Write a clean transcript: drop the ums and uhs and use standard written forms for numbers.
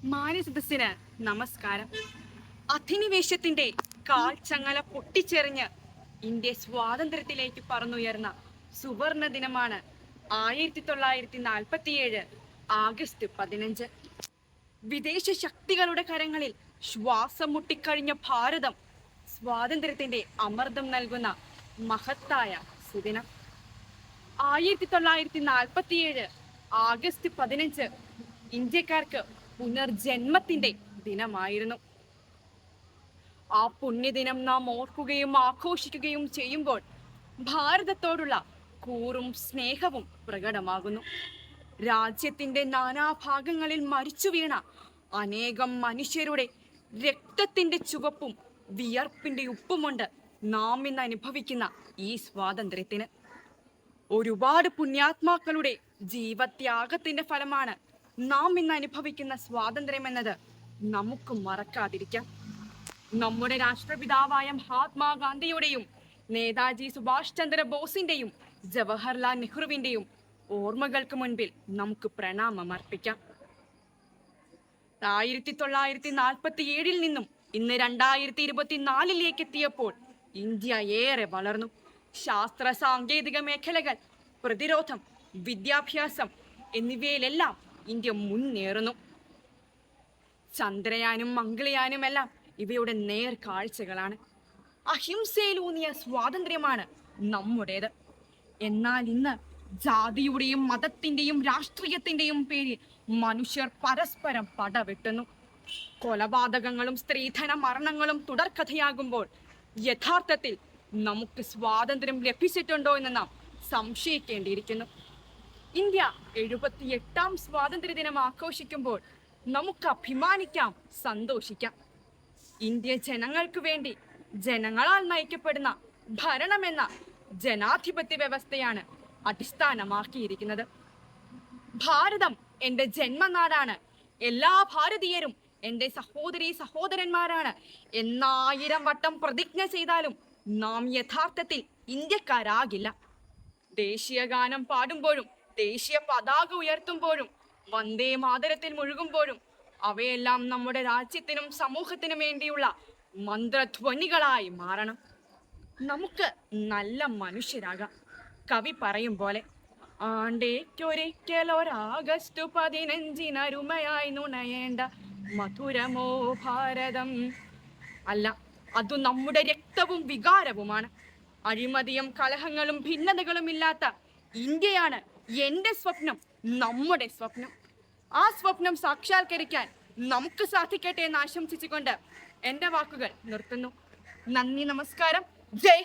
മാന്യസദസ്സിന് നമസ്കാരം. അധിനിവേശത്തിന്റെ കാൽച്ചങ്ങല പൊട്ടിച്ചെറിഞ്ഞ് ഇന്ത്യ സ്വാതന്ത്ര്യത്തിലേക്ക് പറന്നുയർന്ന സുവർണ ദിനമാണ് 1947 ആഗസ്റ്റ് 15. വിദേശ ശക്തികളുടെ കരങ്ങളിൽ ശ്വാസം മുട്ടിക്കഴിഞ്ഞ ഭാരതം സ്വാതന്ത്ര്യത്തിന്റെ അമൃതം നൽകുന്ന മഹത്തായ സുദിനം. 1947 ആഗസ്റ്റ് 15 ഇന്ത്യക്കാർക്ക് പുനർജന്മത്തിന്റെ ദിനമായിരുന്നു. ആ പുണ്യദിനം നാം ഓർക്കുകയും ആഘോഷിക്കുകയും ചെയ്യുമ്പോൾ ഭാരതത്തോടുള്ള കൂറും സ്നേഹവും പ്രകടമാകുന്നു. രാജ്യത്തിന്റെ നാനാഭാഗങ്ങളിൽ മരിച്ചു വീണ അനേകം മനുഷ്യരുടെ രക്തത്തിന്റെ ചുവപ്പും വിയർപ്പിന്റെ ഉപ്പുമുണ്ട് നാം ഇന്ന് അനുഭവിക്കുന്ന ഈ സ്വാതന്ത്ര്യത്തിന്. ഒരുപാട് പുണ്യാത്മാക്കളുടെ ജീവത്യാഗത്തിന്റെ ഫലമാണ് നാം ഇന്ന് അനുഭവിക്കുന്ന സ്വാതന്ത്ര്യം എന്നത് നമുക്ക് മറക്കാതിരിക്കാം. നമ്മുടെ രാഷ്ട്രപിതാവായ മഹാത്മാഗാന്ധിയുടെയും നേതാജി സുഭാഷ് ചന്ദ്ര ബോസിന്റെയും ജവഹർലാൽ നെഹ്റുവിന്റെയും ഓർമ്മകൾക്ക് മുൻപിൽ നമുക്ക് പ്രണാമം അർപ്പിക്കാം. 1947 നിന്നും ഇന്ന് 2024 എത്തിയപ്പോൾ ഇന്ത്യ ഏറെ വളർന്നു. ശാസ്ത്ര സാങ്കേതിക മേഖലകൾ, പ്രതിരോധം, വിദ്യാഭ്യാസം എന്നിവയിലെല്ലാം ഇന്ത്യ മുന്നേറുന്നു. ചന്ദ്രയാനും മംഗളയാനും എല്ലാം ഇവയുടെ നേർക്കാഴ്ചകളാണ്. അഹിംസയിലൂന്നിയ സ്വാതന്ത്ര്യമാണ് നമ്മുടേത്. എന്നാൽ ഇന്ന് ജാതിയുടെയും മതത്തിന്റെയും രാഷ്ട്രീയത്തിന്റെയും പേരിൽ മനുഷ്യർ പരസ്പരം പടവെട്ടുന്നു. കൊലപാതകങ്ങളും സ്ത്രീധന മരണങ്ങളും തുടർക്കഥയാകുമ്പോൾ യഥാർത്ഥത്തിൽ നമുക്ക് സ്വാതന്ത്ര്യം ലഭിച്ചിട്ടുണ്ടോ എന്ന് നാം സംശയിക്കേണ്ടിയിരിക്കുന്നു. ഇന്ത്യ 78ാം സ്വാതന്ത്ര്യ ദിനം ആഘോഷിക്കുമ്പോൾ നമുക്ക് അഭിമാനിക്കാം, സന്തോഷിക്കാം. ഇന്ത്യ ജനങ്ങൾക്ക് വേണ്ടി ജനങ്ങളാൽ നയിക്കപ്പെടുന്ന ഭരണമെന്ന ജനാധിപത്യ വ്യവസ്ഥയാണ് അടിസ്ഥാനമാക്കിയിരിക്കുന്നത്. ഭാരതം എൻ്റെ ജന്മനാടാണ്, എല്ലാ ഭാരതീയരും എൻ്റെ സഹോദരീ സഹോദരന്മാരാണ് എന്നായിരം വട്ടം പ്രതിജ്ഞ ചെയ്താലും നാം യഥാർത്ഥത്തിൽ ഇന്ത്യക്കാരാകില്ല. ദേശീയ ഗാനം പാടുമ്പോഴും ദേശീയ പതാക ഉയർത്തുമ്പോഴും വന്ദേ മാതരത്തിൽ മുഴുകുമ്പോഴും അവയെല്ലാം നമ്മുടെ രാജ്യത്തിനും സമൂഹത്തിനും വേണ്ടിയുള്ള മന്ത്രധ്വനികളായി മാറണം. നമുക്ക് നല്ല മനുഷ്യരാകാം. കവി പറയും പോലെ, ആണ്ടേക്കൊരിക്കലൊരാഗസ്റ്റ് 15 അരുമയായി നുണയേണ്ട മധുരമോ ഭാരതം. അല്ല, അത് നമ്മുടെ രക്തവും വികാരവുമാണ്. അഴിമതിയും കലഹങ്ങളും ഭിന്നതകളും ഇല്ലാത്ത ഇന്ത്യയാണ് എൻ്റെ സ്വപ്നം, നമ്മുടെ സ്വപ്നം. ആ സ്വപ്നം സാക്ഷാത്കരിക്കാൻ നമുക്ക് സാധിക്കട്ടെ എന്ന് ആശംസിച്ചുകൊണ്ട് എൻ്റെ വാക്കുകൾ നിർത്തുന്നു. നന്ദി, നമസ്കാരം, ജയ്